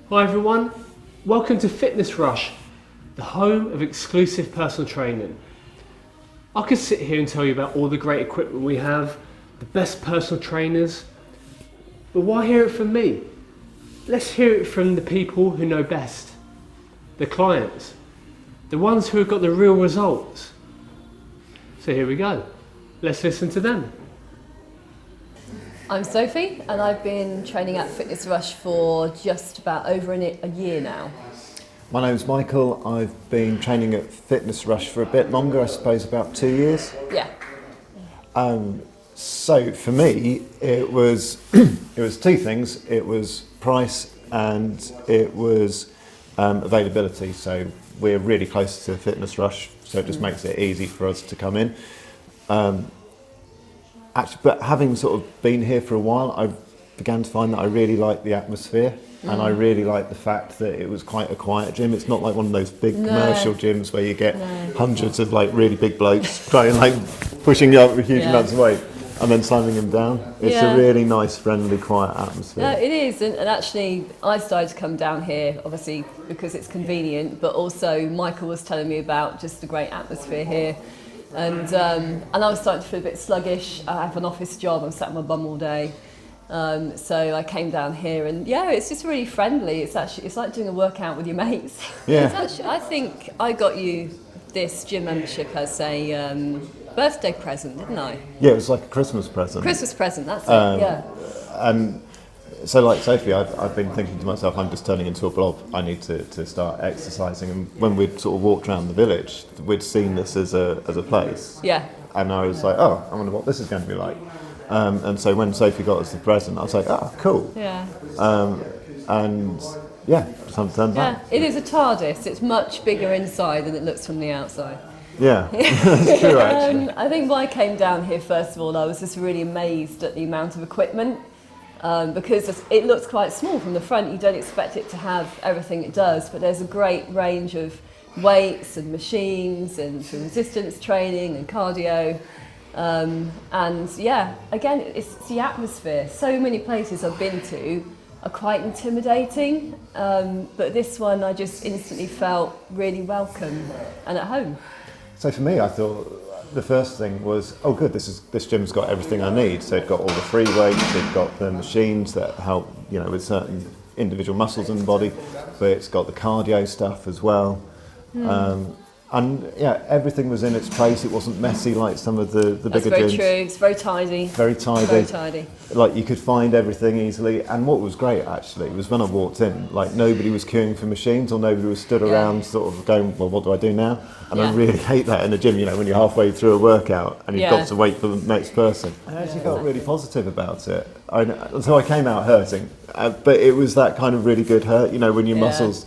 Hi everyone, welcome to Fitness Rush, the home of exclusive personal training. I could sit here and tell you about all the great equipment we have, the best personal trainers, but why hear it from me? Let's hear it from the people who know best, the clients, the ones who have got the real results. So here we go, let's listen to them. I'm Sophie and I've been training at Fitness Rush for just about over a year now. My name's Michael. I've been training at Fitness Rush for a bit longer, I suppose about 2 years. Yeah. So for me, it was two things. It was price and it was availability. So we're really close to Fitness Rush, so it just makes it easy for us to come in. Actually, but having sort of been here for a while, I began to find that I really liked the atmosphere and I really liked the fact that it was quite a quiet gym. It's not like one of those big commercial gyms where you get hundreds of like really big blokes trying like pushing you up with huge amounts of weight and then slamming them down. It's a really nice, friendly, quiet atmosphere. No, it is, and actually I started to come down here obviously because it's convenient, but also Michael was telling me about just the great atmosphere here. And I was starting to feel a bit sluggish. I have an office job, I'm sat on my bum all day. So I came down here and it's just really friendly. It's like doing a workout with your mates. Yeah. I think I got you this gym membership as a birthday present, didn't I? Yeah, it was like a Christmas present. Christmas present, that's it, yeah. And so like Sophie, I've been thinking to myself, I'm just turning into a blob. I need to start exercising. And when we'd sort of walked around the village, we'd seen this as a place. Yeah. And I was like, I wonder what this is going to be like. And so when Sophie got us the present, I was like, cool. Yeah. And just haven't turned back. It is a TARDIS. It's much bigger inside than it looks from the outside. Yeah, that's true actually. I think when I came down here, first of all, I was just really amazed at the amount of equipment. Because it looks quite small from the front, you don't expect it to have everything it does, but there's a great range of weights and machines and for resistance training and cardio. Again, it's the atmosphere. So many places I've been to are quite intimidating, but this one I just instantly felt really welcome and at home. So for me, I thought the first thing was, good, this gym's got everything I need. So it's got all the free weights, it's got the machines that help, with certain individual muscles in the body, but it's got the cardio stuff as well. Everything was in its place. It wasn't messy like some of the bigger gyms. That's very true. It's very tidy. Very tidy. Very tidy. Like you could find everything easily. And what was great actually was when I walked in, like nobody was queuing for machines or nobody was stood around sort of going, well, what do I do now? And I really hate that in a gym, when you're halfway through a workout and you've got to wait for the next person. I actually got really positive about it. So I came out hurting, but it was that kind of really good hurt, when your muscles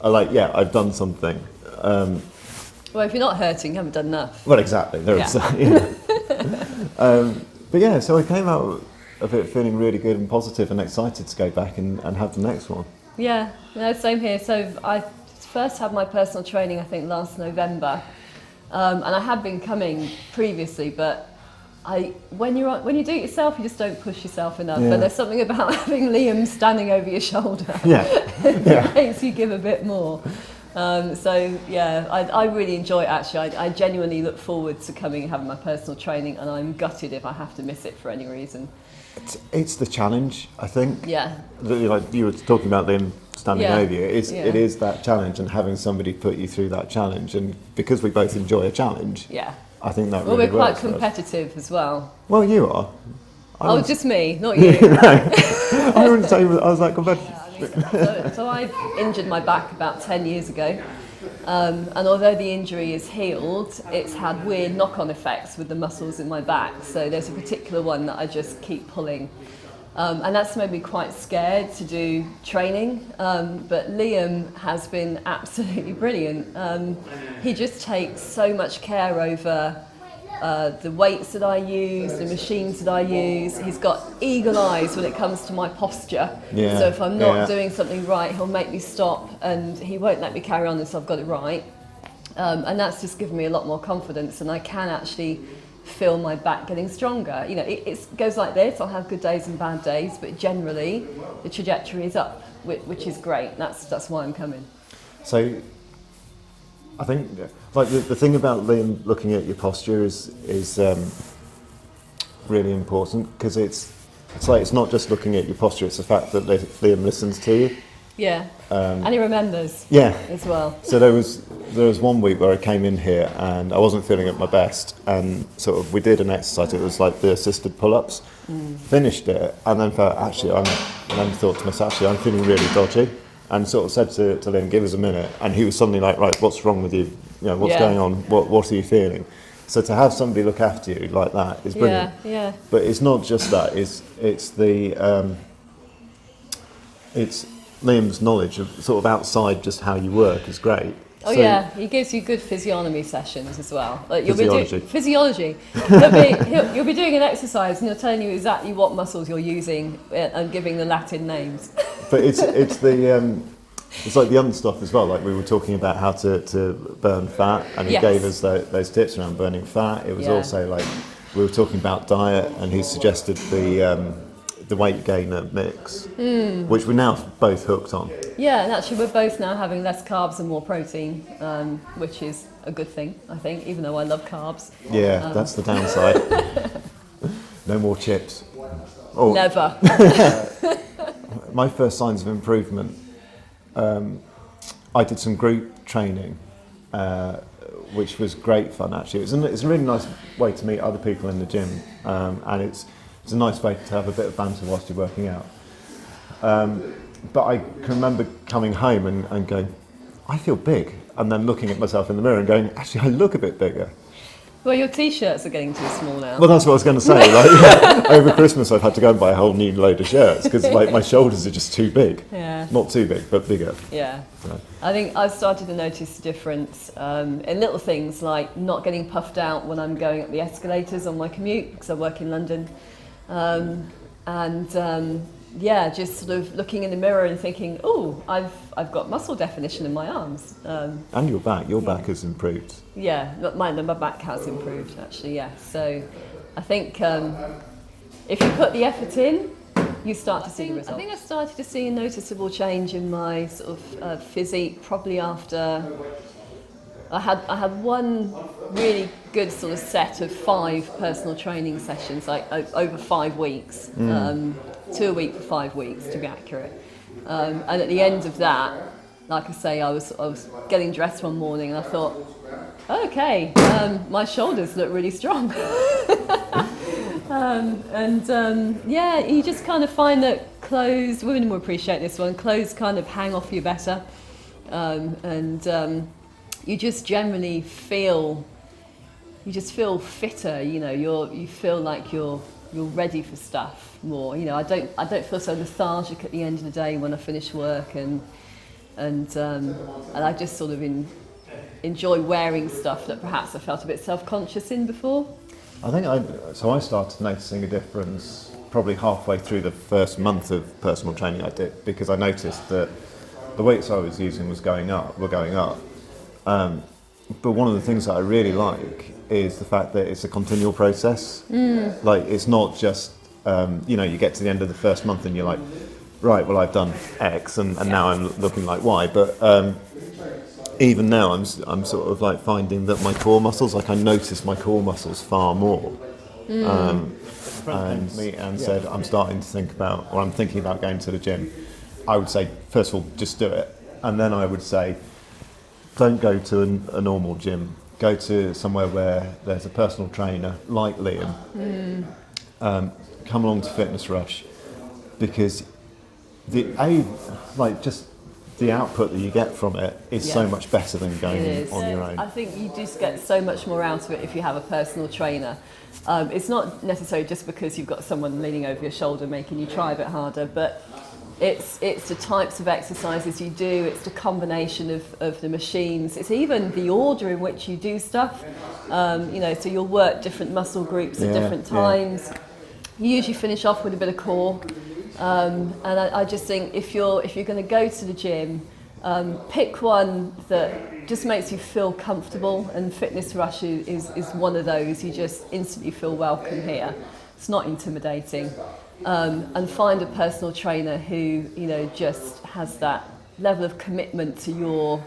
are like, I've done something. Well, if you're not hurting, you haven't done enough. Well, exactly. There is that. So I came out of it feeling really good and positive and excited to go back and have the next one. Yeah, no, same here. So I first had my personal training, I think, last November. And I had been coming previously, but when you do it yourself, you just don't push yourself enough. But there's something about having Liam standing over your shoulder that makes you give a bit more. I really enjoy it actually. I genuinely look forward to coming and having my personal training, and I'm gutted if I have to miss it for any reason. It's the challenge, I think. Yeah. Like you were talking about them standing over you. It is that challenge and having somebody put you through that challenge, and because we both enjoy a challenge. Yeah. I think that really works. Well, we're quite competitive as well. Well, you are. Just me, not you. I wouldn't say I was that competitive. So I injured my back about 10 years ago, and although the injury is healed, it's had weird knock-on effects with the muscles in my back. So there's a particular one that I just keep pulling, and that's made me quite scared to do training. But Liam has been absolutely brilliant. He just takes so much care over the weights that I use, the machines that I use. He's got eagle eyes when it comes to my posture. Yeah, so if I'm not doing something right, he'll make me stop and he won't let me carry on until I've got it right. And that's just given me a lot more confidence, and I can actually feel my back getting stronger. You know, it goes like this. I'll have good days and bad days, but generally the trajectory is up, which is great. That's why I'm coming. So I think like the thing about Liam looking at your posture is really important, because it's like it's not just looking at your posture, it's the fact that Liam listens to you. Yeah, and he remembers. Yeah, as well. So there was one week where I came in here and I wasn't feeling at my best, and sort of we did an exercise. It was like the assisted pull-ups. Finished it, and then thought to myself, actually I'm feeling really dodgy, and sort of said to Liam, give us a minute, and he was suddenly like, right, what's wrong with you? You know, what's going on? What are you feeling? So to have somebody look after you like that is brilliant. Yeah. But it's not just that. It's Liam's knowledge of sort of outside just how you work is great. Oh, so, yeah, he gives you good physiognomy sessions as well. Like Physiology. You'll be doing an exercise and he'll telling you exactly what muscles you're using and giving the Latin names. But it's like the other stuff as well. Like we were talking about how to burn fat, and he gave us those tips around burning fat. It was also like we were talking about diet, and he suggested the weight gainer mix, which we're now both hooked on. Yeah, and actually we're both now having less carbs and more protein, which is a good thing, I think, even though I love carbs. Yeah, that's the downside. No more chips. Oh. Never. My first signs of improvement, I did some group training, which was great fun actually. It's a really nice way to meet other people in the gym, and it's a nice way to have a bit of banter whilst you're working out. But I can remember coming home and going, I feel big, and then looking at myself in the mirror and going, actually I look a bit bigger. Well, your t-shirts are getting too small now. Well, that's what I was going to say. Like, over Christmas, I've had to go and buy a whole new load of shirts because like my shoulders are just too big. Yeah. Not too big, but bigger. Yeah. So. I think I've started to notice the difference in little things like not getting puffed out when I'm going up the escalators on my commute because I work in London, just sort of looking in the mirror and thinking, oh, I've got muscle definition in my arms. And your back. Your back has improved. Yeah, my back has improved actually. Yeah. So I think if you put the effort in, you start to see the results. I think I started to see a noticeable change in my sort of physique probably after I had one really good sort of set of 5 personal training sessions, like over 5 weeks, 2 a week for 5 weeks to be accurate. And at the end of that, like I say, I was getting dressed one morning and I thought, okay, my shoulders look really strong. You just kind of find that clothes, women will appreciate this one, clothes kind of hang off you better. You just generally feel fitter, you know, you feel like you're ready for stuff more. You know, I don't feel so lethargic at the end of the day when I finish work, and I just sort of enjoy wearing stuff that perhaps I felt a bit self-conscious in before. I think I started noticing a difference probably halfway through the first month of personal training I did, because I noticed that the weights I was using were going up. But one of the things that I really like is the fact that it's a continual process. Like it's not just you get to the end of the first month and you're like, right, well I've done X and now I'm looking like Y. But even now I'm sort of like finding that my core muscles, like I notice my core muscles far more. And said I'm starting to think about, or I'm thinking about going to the gym. I would say first of all just do it, and then I would say don't go to a normal gym. Go to somewhere where there's a personal trainer like Liam. Come along to Fitness Rush, because the output that you get from it is so much better than going on your own. I think you just get so much more out of it if you have a personal trainer. It's not necessarily just because you've got someone leaning over your shoulder making you try a bit harder, but it's the types of exercises you do, it's the combination of the machines, it's even the order in which you do stuff. So you'll work different muscle groups at different times. You usually finish off with a bit of core. And I just think if you're going to go to the gym, Pick one that just makes you feel comfortable, and Fitness Rush is one of those. You just instantly feel welcome here. It's not intimidating. And find a personal trainer who, you know, just has that level of commitment to your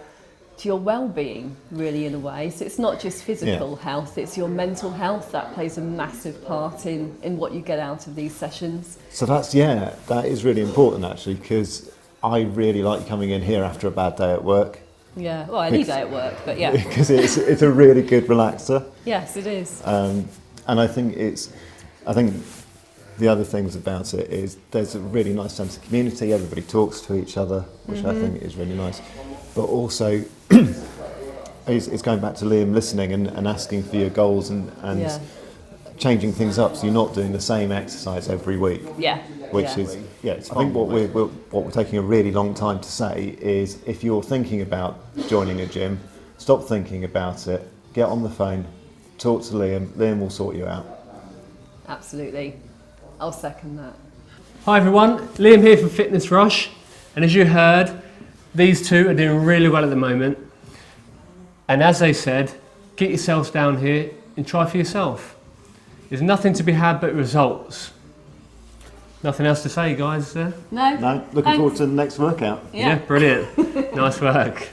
well-being, really, in a way. So it's not just physical health, it's your mental health that plays a massive part in what you get out of these sessions. So that is really important, actually, because I really like coming in here after a bad day at work. Yeah, well, any day at work, but yeah. Because it's a really good relaxer. Yes, it is. And I think the other things about it is there's a really nice sense of community. Everybody talks to each other, which I think is really nice. But also, it's going back to Liam, listening and asking for your goals and changing things up, so you're not doing the same exercise every week. Yeah. Which is I think what we're taking a really long time to say is, if you're thinking about joining a gym, stop thinking about it. Get on the phone, talk to Liam. Liam will sort you out. Absolutely. I'll second that. Hi everyone, Liam here from Fitness Rush, and as you heard, these two are doing really well at the moment. And as they said, get yourselves down here and try for yourself. There's nothing to be had but results. Nothing else to say, guys, is there? No. No, looking forward to the next workout. Yeah. Brilliant. Nice work.